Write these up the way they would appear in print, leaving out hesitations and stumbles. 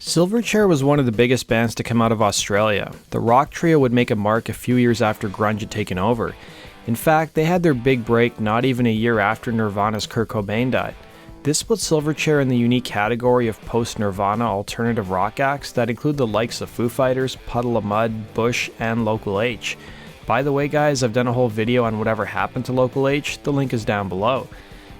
Silverchair was one of the biggest bands to come out of Australia. The rock trio would make a mark a few years after grunge had taken over. In fact, they had their big break not even a year after Nirvana's Kurt Cobain died. This put Silverchair in the unique category of post-Nirvana alternative rock acts that include the likes of Foo Fighters, Puddle of Mudd, Bush, and Local H. By the way guys, I've done a whole video on whatever happened to Local H, the link is down below.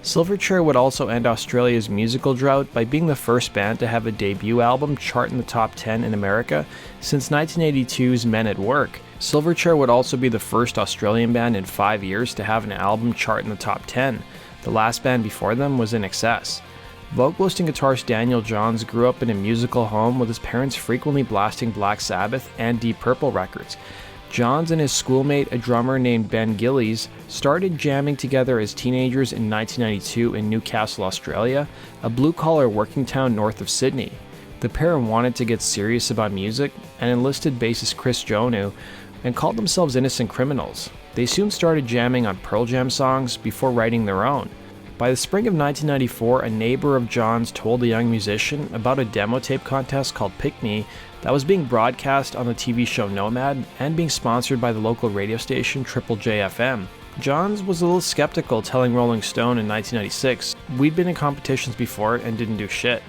Silverchair would also end Australia's musical drought by being the first band to have a debut album chart in the top 10 in America since 1982's Men at Work. Silverchair would also be the first Australian band in 5 years to have an album chart in the top 10. The last band before them was INXS. Vocalist and guitarist Daniel Johns grew up in a musical home with his parents frequently blasting Black Sabbath and Deep Purple records. Johns and his schoolmate, a drummer named Ben Gillies, started jamming together as teenagers in 1992 in Newcastle, Australia, a blue-collar working town north of Sydney. The pair wanted to get serious about music and enlisted bassist Chris Jonu and called themselves Innocent Criminals. They soon started jamming on Pearl Jam songs before writing their own. By the spring of 1994, a neighbor of John's told the young musician about a demo tape contest called Pick Me that was being broadcast on the TV show Nomad and being sponsored by the local radio station Triple J FM. Johns was a little skeptical, telling Rolling Stone in 1996, "We'd been in competitions before and didn't do shit,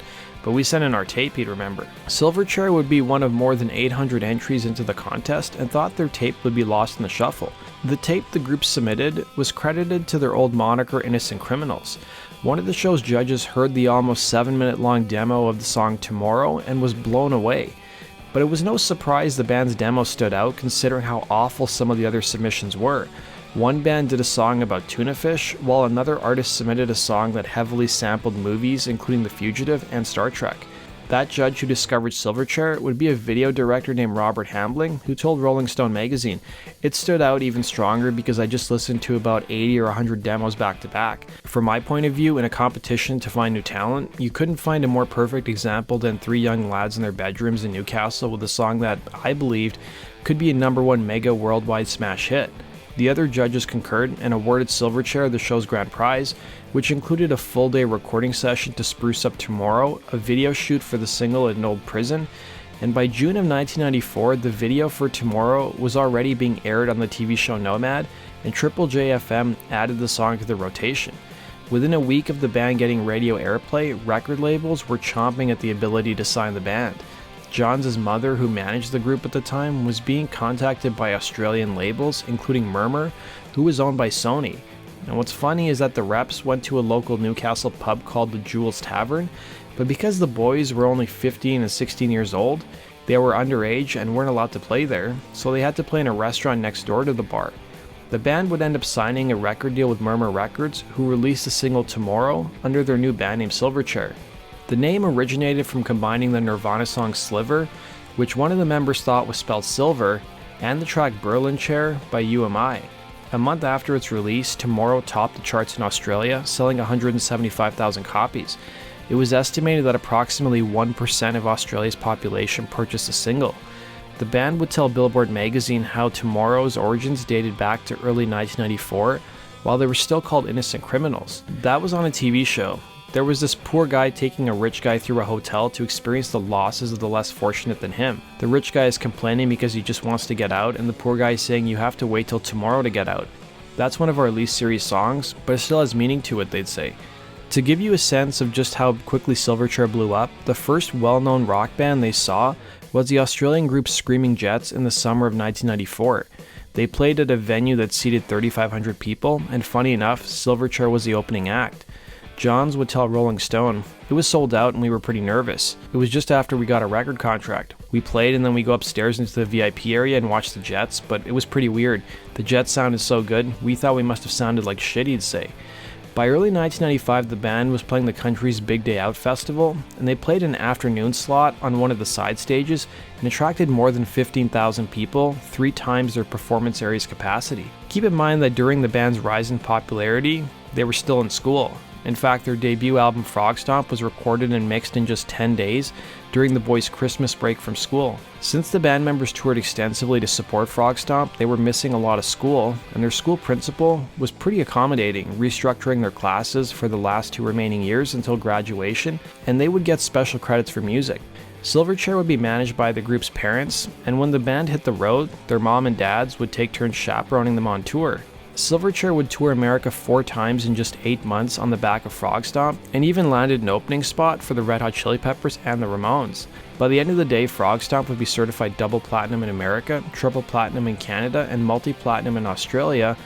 but we sent in our tape," he'd remember. Silverchair would be one of more than 800 entries into the contest and thought their tape would be lost in the shuffle. The tape the group submitted was credited to their old moniker Innocent Criminals. One of the show's judges heard the almost 7-minute long demo of the song Tomorrow and was blown away. But it was no surprise the band's demo stood out considering how awful some of the other submissions were. One band did a song about tuna fish, while another artist submitted a song that heavily sampled movies including The Fugitive and Star Trek. That judge who discovered Silverchair would be a video director named Robert Hambling, who told Rolling Stone magazine, "It stood out even stronger because I just listened to about 80 or 100 demos back to back. From my point of view, in a competition to find new talent, you couldn't find a more perfect example than 3 young lads in their bedrooms in Newcastle with a song that, I believed, could be a #1 mega worldwide smash hit." The other judges concurred and awarded Silverchair the show's grand prize, which included a full-day recording session to spruce up Tomorrow, a video shoot for the single at an old prison, and by June of 1994, the video for Tomorrow was already being aired on the TV show Nomad, and Triple J FM added the song to the rotation. Within a week of the band getting radio airplay, record labels were chomping at the ability to sign the band. Johns' mother, who managed the group at the time, was being contacted by Australian labels, including Murmur, who was owned by Sony. And what's funny is that the reps went to a local Newcastle pub called the Jules Tavern, but because the boys were only 15 and 16 years old, they were underage and weren't allowed to play there, so they had to play in a restaurant next door to the bar. The band would end up signing a record deal with Murmur Records, who released the single Tomorrow under their new band name Silverchair. The name originated from combining the Nirvana song Sliver, which one of the members thought was spelled silver, and the track Berlin Chair by UMI. A month after its release, Tomorrow topped the charts in Australia, selling 175,000 copies. It was estimated that approximately 1% of Australia's population purchased the single. The band would tell Billboard magazine how Tomorrow's origins dated back to early 1994, while they were still called Innocent Criminals. That was on a TV show. There was this poor guy taking a rich guy through a hotel to experience the losses of the less fortunate than him. The rich guy is complaining because he just wants to get out, and the poor guy is saying you have to wait till tomorrow to get out. That's one of our least serious songs, but it still has meaning to it, they'd say. To give you a sense of just how quickly Silverchair blew up, the first well-known rock band they saw was the Australian group Screaming Jets in the summer of 1994. They played at a venue that seated 3,500 people, and funny enough, Silverchair was the opening act. Johns would tell Rolling Stone, "It was sold out and we were pretty nervous. It was just after we got a record contract. We played and then we go upstairs into the VIP area and watch the Jets, but it was pretty weird. The Jets sounded so good, we thought we must have sounded like shit," he'd say. By early 1995, the band was playing the country's Big Day Out festival, and they played an afternoon slot on one of the side stages and attracted more than 15,000 people, 3 times their performance area's capacity. Keep in mind that during the band's rise in popularity, they were still in school. In fact, their debut album Frog Stomp was recorded and mixed in just 10 days during the boys' Christmas break from school. Since the band members toured extensively to support Frog Stomp, they were missing a lot of school, and their school principal was pretty accommodating, restructuring their classes for the last 2 remaining years until graduation, and they would get special credits for music. Silverchair would be managed by the group's parents, and when the band hit the road, their mom and dads would take turns chaperoning them on tour. Silverchair would tour America 4 times in just 8 months on the back of Frog Stomp, and even landed an opening spot for the Red Hot Chili Peppers and the Ramones. By the end of the day, Frog Stomp would be certified double platinum in America, triple platinum in Canada, and multi-platinum in Australia,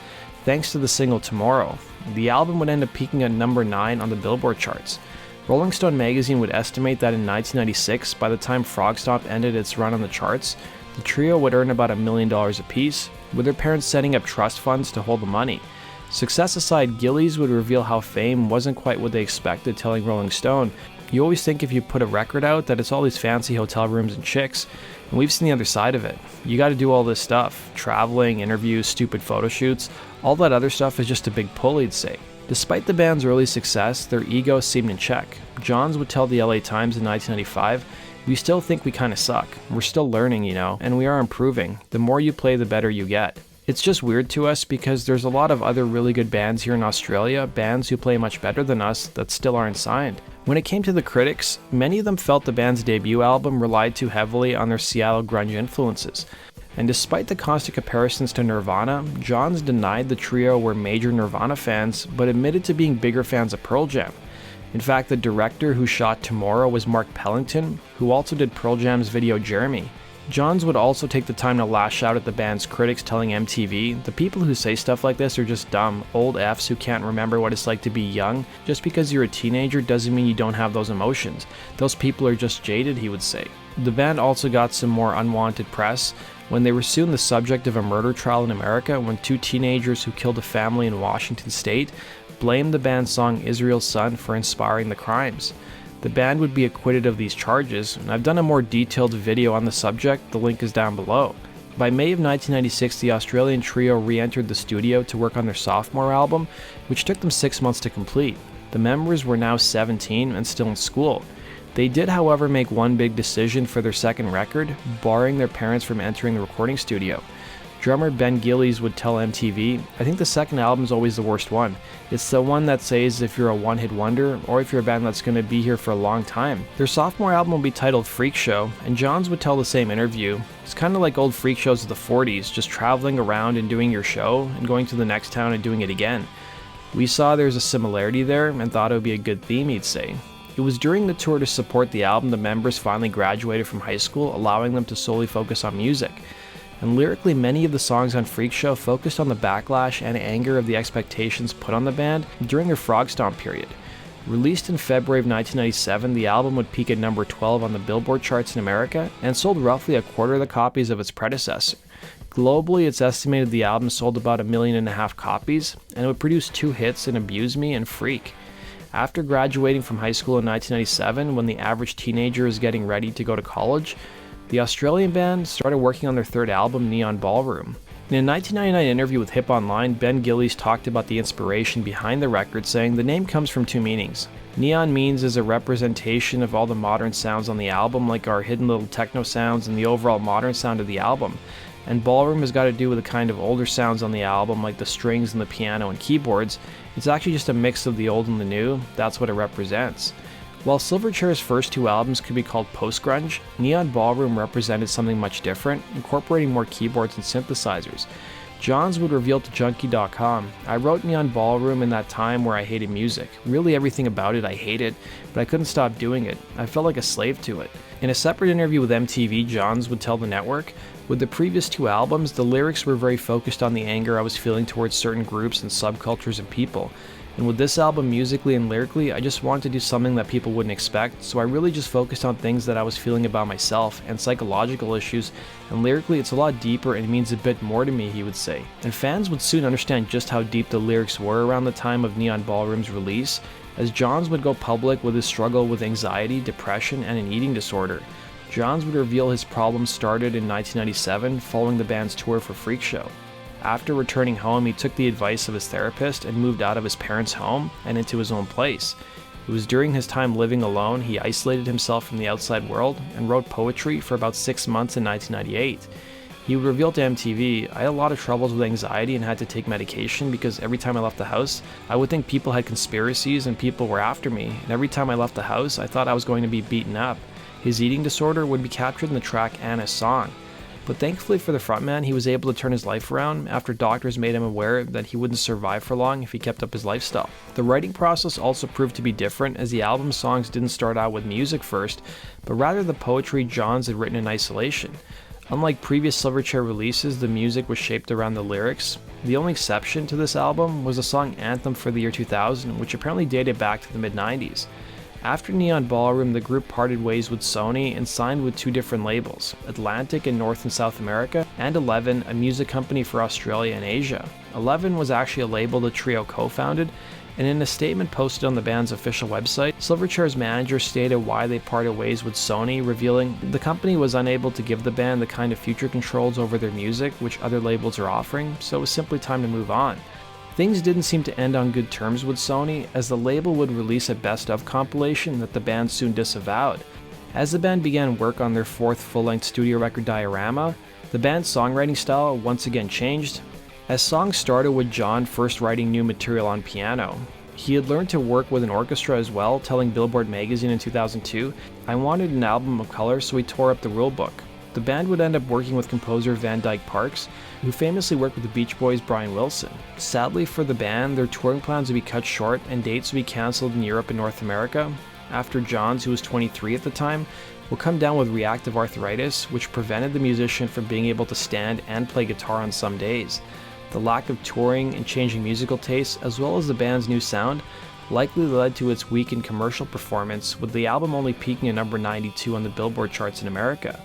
thanks to the single Tomorrow. The album would end up peaking at number 9 on the Billboard charts. Rolling Stone magazine would estimate that in 1996, by the time Frog Stomp ended its run on the charts, the trio would earn about $1 million apiece, with their parents setting up trust funds to hold the money. Success aside, Gillies would reveal how fame wasn't quite what they expected, telling Rolling Stone, "You always think if you put a record out that it's all these fancy hotel rooms and chicks, and we've seen the other side of it. You gotta do all this stuff, traveling, interviews, stupid photo shoots, all that other stuff is just a big pull," he'd say. Despite the band's early success, their ego seemed in check. Johns would tell the LA Times in 1995, "We still think we kinda suck. We're still learning, and we are improving. The more you play, the better you get. It's just weird to us because there's a lot of other really good bands here in Australia, bands who play much better than us that still aren't signed." When it came to the critics, many of them felt the band's debut album relied too heavily on their Seattle grunge influences. And despite the constant comparisons to Nirvana, Johns denied the trio were major Nirvana fans, but admitted to being bigger fans of Pearl Jam. In fact, the director who shot Tomorrow was Mark Pellington, who also did Pearl Jam's video Jeremy. Johns would also take the time to lash out at the band's critics, telling MTV, "The people who say stuff like this are just dumb, old Fs who can't remember what it's like to be young. Just because you're a teenager doesn't mean you don't have those emotions. Those people are just jaded," he would say. The band also got some more unwanted press when they were soon the subject of a murder trial in America when 2 teenagers who killed a family in Washington state blamed the band's song Israel's Son for inspiring the crimes. The band would be acquitted of these charges, and I've done a more detailed video on the subject, the link is down below. By May of 1996, the Australian trio re-entered the studio to work on their sophomore album, which took them 6 months to complete. The members were now 17 and still in school. They did, however, make one big decision for their second record, barring their parents from entering the recording studio. Drummer Ben Gillies would tell MTV, "I think the second album is always the worst one. It's the one that says if you're a one-hit wonder or if you're a band that's going to be here for a long time." Their sophomore album will be titled Freak Show, and Johns would tell the same interview, "It's kind of like old freak shows of the 40s, just traveling around and doing your show and going to the next town and doing it again. We saw there's a similarity there and thought it would be a good theme," he'd say. It was during the tour to support the album the members finally graduated from high school, allowing them to solely focus on music. And lyrically, many of the songs on Freak Show focused on the backlash and anger of the expectations put on the band during their Frog Stomp period. Released in February of 1997, the album would peak at number 12 on the Billboard charts in America and sold roughly a quarter of the copies of its predecessor. Globally, it's estimated the album sold about 1.5 million copies, and it would produce 2 hits in Abuse Me and Freak. After graduating from high school in 1997, when the average teenager is getting ready to go to college, the Australian band started working on their third album, Neon Ballroom. In a 1999 interview with Hip Online, Ben Gillies talked about the inspiration behind the record, saying the name comes from 2 meanings. Neon means is a representation of all the modern sounds on the album, like our hidden little techno sounds and the overall modern sound of the album. And Ballroom has got to do with the kind of older sounds on the album, like the strings and the piano and keyboards. It's actually just a mix of the old and the new. That's what it represents. While Silverchair's first 2 albums could be called post-grunge, Neon Ballroom represented something much different, incorporating more keyboards and synthesizers. Johns would reveal to Junkie.com, "I wrote Neon Ballroom in that time where I hated music. Really everything about it I hated, but I couldn't stop doing it. I felt like a slave to it." In a separate interview with MTV, Johns would tell the network, "With the previous 2 albums, the lyrics were very focused on the anger I was feeling towards certain groups and subcultures and people. And with this album, musically and lyrically, I just wanted to do something that people wouldn't expect, so I really just focused on things that I was feeling about myself and psychological issues, and lyrically it's a lot deeper and it means a bit more to me," he would say. And fans would soon understand just how deep the lyrics were around the time of Neon Ballroom's release, as Johns would go public with his struggle with anxiety, depression, and an eating disorder. Johns would reveal his problems started in 1997 following the band's tour for Freak Show. After returning home, he took the advice of his therapist and moved out of his parents' home and into his own place. It was during his time living alone he isolated himself from the outside world and wrote poetry for about 6 months in 1998. He would reveal to MTV, "I had a lot of troubles with anxiety and had to take medication because every time I left the house, I would think people had conspiracies and people were after me, and every time I left the house, I thought I was going to be beaten up. His eating disorder would be captured in the track Anna's Song, but thankfully for the frontman, he was able to turn his life around after doctors made him aware that he wouldn't survive for long if he kept up his lifestyle. The writing process also proved to be different, as the album's songs didn't start out with music first, but rather the poetry Johns had written in isolation. Unlike previous Silverchair releases, the music was shaped around the lyrics. The only exception to this album was the song Anthem for the year 2000, which apparently dated back to the mid-90s. After Neon Ballroom, the group parted ways with Sony and signed with two different labels, Atlantic in North and South America, and Eleven, a music company for Australia and Asia. Eleven was actually a label the trio co-founded, and in a statement posted on the band's official website, Silverchair's manager stated why they parted ways with Sony, revealing the company was unable to give the band the kind of future controls over their music which other labels are offering, so it was simply time to move on. Things didn't seem to end on good terms with Sony, as the label would release a best-of compilation that the band soon disavowed. As the band began work on their fourth full-length studio record Diorama, the band's songwriting style once again changed, as songs started with John first writing new material on piano. He had learned to work with an orchestra as well, telling Billboard magazine in 2002, "I wanted an album of color, so we tore up the rulebook." The band would end up working with composer Van Dyke Parks, who famously worked with the Beach Boys' Brian Wilson. Sadly for the band, their touring plans would be cut short and dates would be cancelled in Europe and North America, after Johns, who was 23 at the time, would come down with reactive arthritis, which prevented the musician from being able to stand and play guitar on some days. The lack of touring and changing musical tastes, as well as the band's new sound, likely led to its weakened commercial performance, with the album only peaking at number 92 on the Billboard charts in America.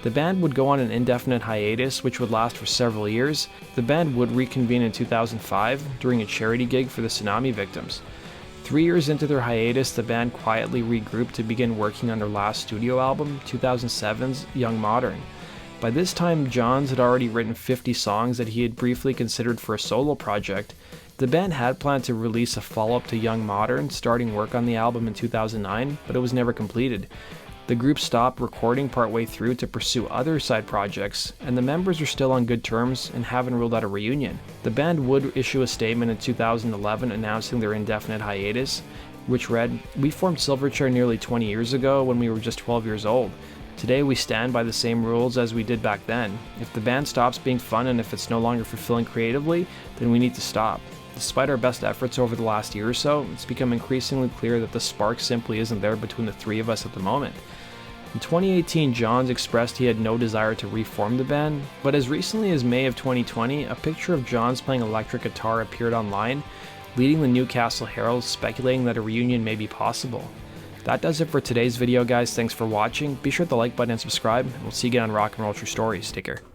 The band would go on an indefinite hiatus, which would last for several years. The band would reconvene in 2005 during a charity gig for the tsunami victims. 3 years into their hiatus, the band quietly regrouped to begin working on their last studio album, 2007's Young Modern. By this time, Johns had already written 50 songs that he had briefly considered for a solo project. The band had planned to release a follow-up to Young Modern, starting work on the album in 2009, but it was never completed. The group stopped recording partway through to pursue other side projects, and the members are still on good terms and haven't ruled out a reunion. The band would issue a statement in 2011 announcing their indefinite hiatus, which read, "We formed Silverchair nearly 20 years ago when we were just 12 years old. Today we stand by the same rules as we did back then. If the band stops being fun and if it's no longer fulfilling creatively, then we need to stop. Despite our best efforts over the last year or so, it's become increasingly clear that the spark simply isn't there between the three of us at the moment." In 2018, Johns expressed he had no desire to reform the band, but as recently as May of 2020, a picture of Johns playing electric guitar appeared online, leading the Newcastle Herald speculating that a reunion may be possible. That does it for today's video, guys. Thanks for watching. Be sure to like button and subscribe, and we'll see you again on Rock and Roll True Stories. Take care.